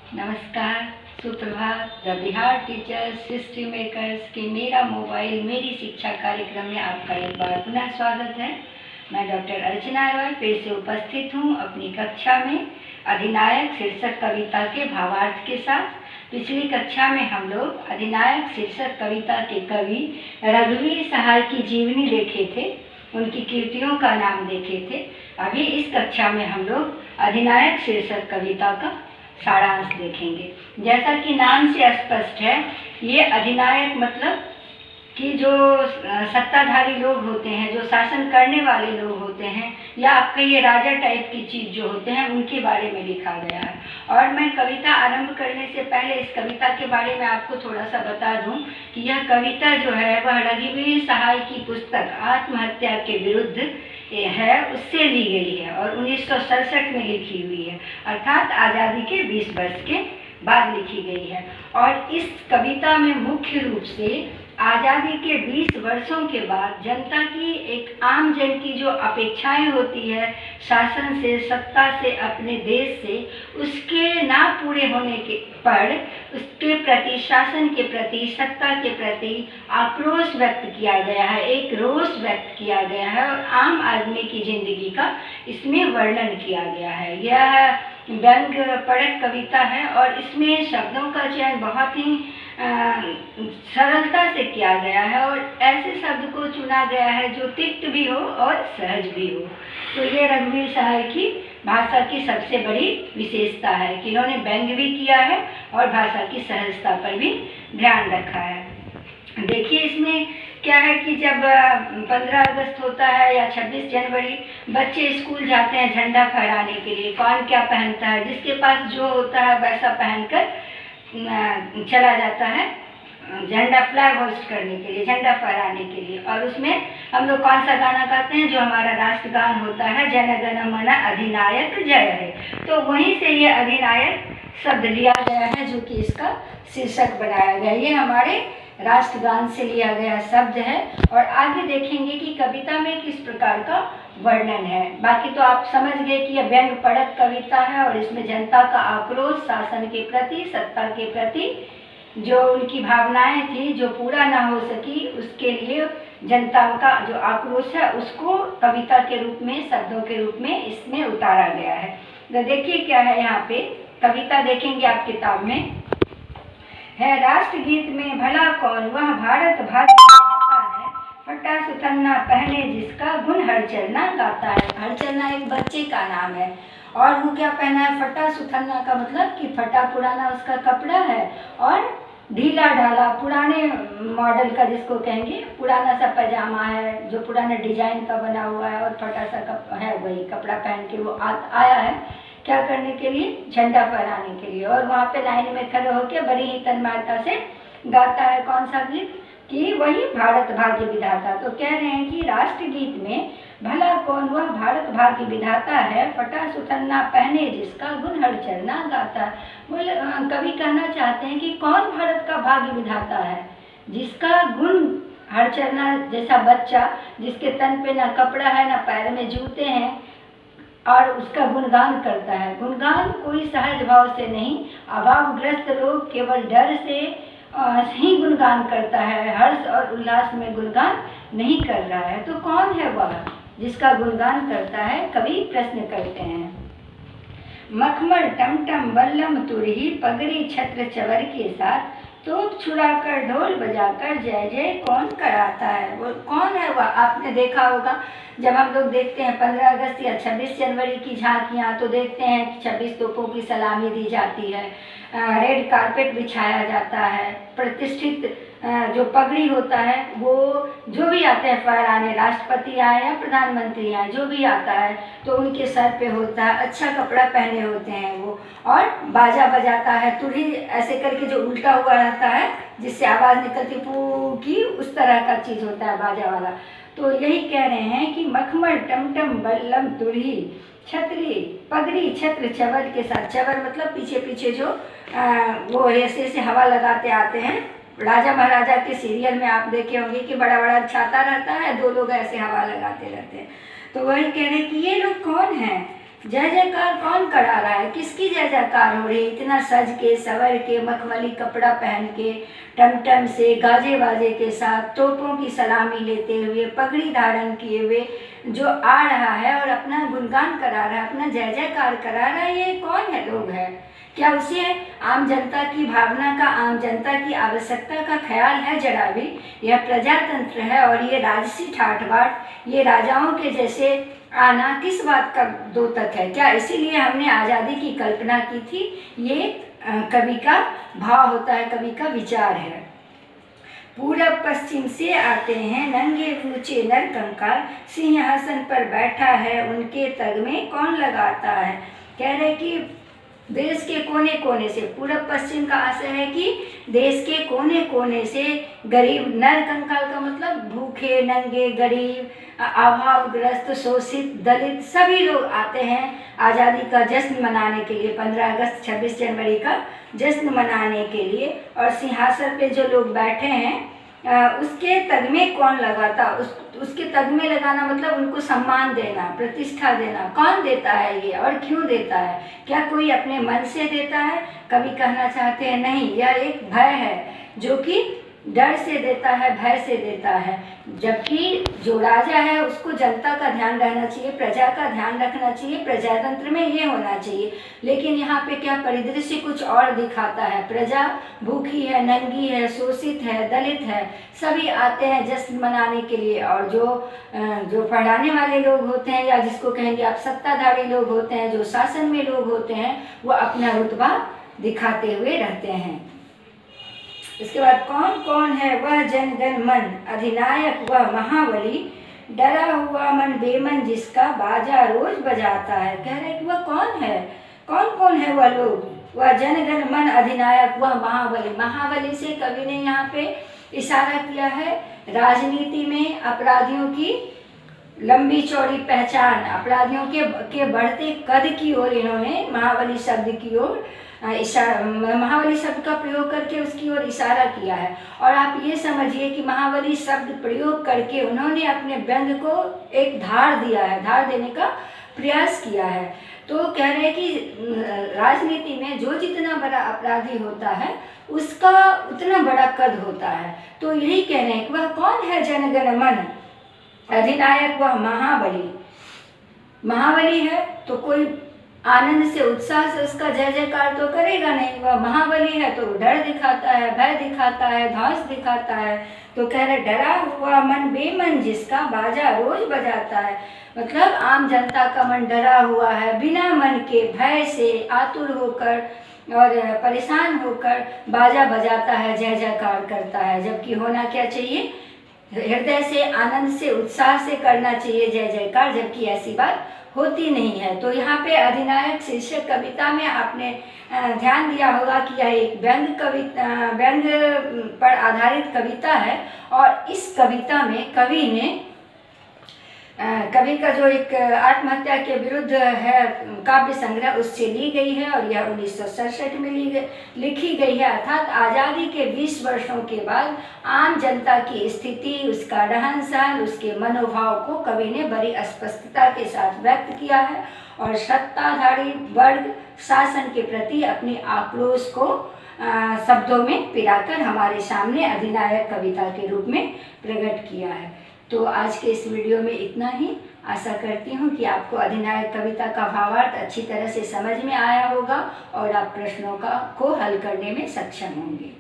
नमस्कार, सुप्रभात। The Bihar teachers history makers के मेरा मोबाइल मेरी शिक्षा कार्यक्रम में आपका एक बार पुनः स्वागत है। मैं डॉक्टर अर्चना रॉय फिर से उपस्थित हूँ अपनी कक्षा में अधिनायक शीर्षक कविता के भावार्थ के साथ। पिछली कक्षा में हम लोग अधिनायक शीर्षक कविता के कवि रघुवीर सहाय की जीवनी देखे थे, उनकी कृतियों का नाम देखे थे। अभी इस कक्षा में हम लोग अधिनायक शीर्षक कविता का सारांश देखेंगे। जैसा कि नाम से स्पष्ट है, ये अधिनायक मतलब कि जो सत्ताधारी लोग होते हैं, जो शासन करने वाले लोग होते हैं, या आप कहिए राजा टाइप की चीज़ जो होते हैं, उनके बारे में लिखा गया है। और मैं कविता आरंभ करने से पहले इस कविता के बारे में आपको थोड़ा सा बता दूं कि यह कविता जो है वह रघुवीर सहाय की पुस्तक आत्महत्या के विरुद्ध है, उससे ली गई है और 1967 में लिखी हुई है, अर्थात आज़ादी के 20 वर्ष के बाद लिखी गई है। और इस कविता में मुख्य रूप से आज़ादी के 20 वर्षों के बाद जनता की, एक आम जन की जो अपेक्षाएं होती है शासन से, सत्ता से, अपने देश से, उसके ना पूरे होने के पर उसके प्रति, शासन के प्रति, सत्ता के प्रति आक्रोश व्यक्त किया गया है, एक रोष व्यक्त किया गया है और आम आदमी की जिंदगी का इसमें वर्णन किया गया है। यह व्यंग परक कविता है और इसमें शब्दों का चयन बहुत ही सरलता से किया गया है और ऐसे शब्द को चुना गया है जो तिक्त भी हो और सहज भी हो। तो ये रघुवीर सहाय की भाषा की सबसे बड़ी विशेषता है कि इन्होंने व्यंग भी किया है और भाषा की सहजता पर भी ध्यान रखा है। देखिए इसमें क्या है कि जब 15 अगस्त होता है या 26 जनवरी, बच्चे स्कूल जाते हैं झंडा फहराने के लिए। कौन क्या पहनता है, जिसके पास जो होता है वैसा पहनकर चला जाता है झंडा फ्लैग होस्ट करने के लिए, झंडा फहराने के लिए। और उसमें हम लोग कौन सा गाना गाते हैं, जो हमारा राष्ट्रगान होता है, जन गण मन अधिनायक जय है। तो वहीं से ये अधिनायक शब्द लिया गया है जो कि इसका शीर्षक बनाया गया। ये हमारे राष्ट्रगान से लिया गया शब्द है और आगे देखेंगे कि कविता में किस प्रकार का वर्णन है। बाकी तो आप समझ गए कि यह व्यंग परक कविता है और इसमें जनता का आक्रोश शासन के प्रति, सत्ता के प्रति, जो उनकी भावनाएं थी जो पूरा ना हो सकी, उसके लिए जनता का जो आक्रोश है उसको कविता के रूप में, शब्दों के रूप में इसमें उतारा गया है। तो देखिए क्या है यहाँ पे, कविता देखेंगे आप किताब में है। राष्ट्रगीत में भला कौन वह भारत भाग्य गाता है, फटा सुथन्ना पहने जिसका गुण हर चरना गाता है। हर चरना एक बच्चे का नाम है और वो क्या पहना है, फटा सुथन्ना का मतलब कि फटा पुराना उसका कपड़ा है और ढीला ढाला पुराने मॉडल का, जिसको कहेंगे पुराना सा पैजामा है जो पुराने डिजाइन का बना हुआ है और फटा सा है, वही कपड़ा पहन के वो आया है क्या करने के लिए, झंडा फहराने के लिए। और वहाँ पे लाइन में खड़े होकर बड़ी ही तन्मयता से गाता है कौन सा गीत, कि वही भारत भाग्य विधाता। तो कह रहे हैं कि राष्ट्रगीत में भला कौन वह भारत भाग्य विधाता है, फटा सुथन्ना पहने जिसका गुण हर चरना गाता है। बोले कवि कहना चाहते हैं कि कौन भारत का भाग्य विधाता है, जिसका गुण हर चरना, जैसा बच्चा जिसके तन पे ना कपड़ा है ना पैर में जूते हैं और उसका गुणगान करता है। गुणगान कोई सहज भाव से नहीं, अभावग्रस्त लोग केवल डर से ही गुणगान करता है, हर्ष और उल्लास में गुणगान नहीं कर रहा है। तो कौन है वह जिसका गुणगान करता है, कवि प्रश्न करते हैं। मखमल टमटम बल्लम तुरही पगड़ी छत्र चवर के साथ तोप छुड़ाकर ढोल बजाकर जय जय कौन कराता है। वो कौन है वह, आपने देखा होगा जब हम लोग देखते हैं 15 अगस्त या 26 जनवरी की झांकियाँ, तो देखते हैं कि 26 तोपों की सलामी दी जाती है, रेड कारपेट बिछाया जाता है, प्रतिष्ठित जो पगड़ी होता है वो जो भी आते हैं फहराने, राष्ट्रपति आए या प्रधानमंत्री आए, जो भी आता है तो उनके सर पे होता है, अच्छा कपड़ा पहने होते हैं वो, और बाजा बजाता है, तुरही ऐसे करके जो उल्टा हुआ रहता है जिससे आवाज़ निकलती पू की, उस तरह का चीज़ होता है बाजा वाला। तो यही कह रहे हैं कि मखमल टमटम बल्लम तुरही छतरी पगड़ी छत्र चवर के साथ, चवर मतलब पीछे पीछे जो वो ऐसे हवा लगाते आते हैं। राजा महाराजा के सीरियल में आप देखे होंगे कि बड़ा बड़ा छाता रहता है, दो लोग ऐसे हवा लगाते रहते हैं। तो वही कह रहे हैं कि ये लोग कौन हैं जय जयकार कौन करा रहा है, किसकी जय जयकार हो रही है? इतना सज के सवर के मखमली कपड़ा पहन के टमटम से गाजे बाजे के साथ तोपों की सलामी लेते हुए पगड़ी धारण किए हुए जो आ रहा है और अपना गुणगान करा रहा है, अपना जय जयकार करा रहा है, ये कौन है लोग है? क्या उसे आम जनता की भावना का, आम जनता की आवश्यकता का ख्याल है जरा भी? यह प्रजातंत्र है और ये राजसी ठाठ बाट, ये राजाओं के जैसे आना किस बात का द्योतक है? क्या इसीलिए हमने आज़ादी की कल्पना की थी? ये कवि का भाव होता है, कवि का विचार है। पूरब पश्चिम से आते हैं नंगे ऊंचे नर कंकाल, सिंहासन पर बैठा है उनके तग में कौन लगाता है। कह रहे कि देश के कोने कोने से, पूरब पश्चिम का आशय है कि देश के कोने कोने से गरीब, नर कंकाल का मतलब भूखे नंगे गरीब, अभावग्रस्त, शोषित, दलित सभी लोग आते हैं आज़ादी का जश्न मनाने के लिए, 15 अगस्त 26 जनवरी का जश्न मनाने के लिए। और सिंहासन पे जो लोग बैठे हैं उसके तग में कौन लगाता, उसके तग में लगाना मतलब उनको सम्मान देना, प्रतिष्ठा देना। कौन देता है ये और क्यों देता है? क्या कोई अपने मन से देता है? कवि कहना चाहते हैं नहीं, यह एक भय है जो कि डर से देता है, भय से देता है। जबकि जो राजा है उसको जनता का ध्यान रहना चाहिए, प्रजा का ध्यान रखना चाहिए, प्रजातंत्र में ये होना चाहिए। लेकिन यहाँ पे क्या परिदृश्य कुछ और दिखाता है। प्रजा भूखी है, नंगी है, शोषित है, दलित है, सभी आते हैं जश्न मनाने के लिए। और जो पढ़ाने वाले लोग होते हैं, या जिसको कहेंगे आप सत्ताधारी लोग होते हैं, जो शासन में लोग होते हैं, वो अपना रुतबा दिखाते हुए रहते हैं। इसके बाद कौन कौन है वह जनगण मन अधिनायक वह महाबली, डरा हुआ मन बेमन जिसका बाजा रोज बजाता है। कह रहे कि वह कौन है, कौन कौन है वह लोग? वह जनगण मन अधिनायक वह महाबली। महाबली से कवि ने यहाँ पे इशारा किया है राजनीति में अपराधियों की लंबी चौड़ी पहचान, अपराधियों के बढ़ते कद की ओर इन्होंने महाबली शब्द की ओर महाबली शब्द का प्रयोग करके उसकी ओर इशारा किया है। और आप ये समझिए कि महाबली शब्द प्रयोग करके उन्होंने अपने व्यंग को एक धार दिया है, धार देने का प्रयास किया है। तो कह रहे हैं कि राजनीति में जो जितना बड़ा अपराधी होता है उसका उतना बड़ा कद होता है। तो यही कह रहे हैं कि वह कौन है जनगण मन अधिनायक वह महाबली। महाबली है तो कोई आनंद से, उत्साह से उसका जय जयकार तो करेगा नहीं। वह महाबली है तो डर दिखाता है, भय दिखाता है, धौंस दिखाता है। तो कह रहे डरा हुआ मन बेमन जिसका बाजा रोज बजाता है। मतलब आम जनता का मन डरा हुआ है, बिना मन के भय से आतुर होकर और परेशान होकर बाजा बजाता है, जय जयकार करता है। जबकि होना क्या चाहिए? हृदय से, आनंद से, उत्साह से करना चाहिए जय जयकार, जबकि ऐसी बात होती नहीं है। तो यहाँ पे अधिनायक शीर्षक कविता में आपने ध्यान दिया होगा कि यह एक व्यंग पर आधारित कविता है। और इस कविता में कवि का जो एक आत्महत्या के विरुद्ध है काव्य संग्रह उससे ली गई है और यह 1967 में लिखी गई है। अर्थात आज़ादी के 20 वर्षों के बाद आम जनता की स्थिति, उसका रहन सहन, उसके मनोभाव को कवि ने बड़ी स्पष्टता के साथ व्यक्त किया है और सत्ताधारी वर्ग शासन के प्रति अपने आक्रोश को शब्दों में पिराकर हमारे सामने अधिनायक कविता के रूप में प्रकट किया है। तो आज के इस वीडियो में इतना ही। आशा करती हूँ कि आपको अधिनायक कविता का भावार्थ अच्छी तरह से समझ में आया होगा और आप प्रश्नों को हल करने में सक्षम होंगे।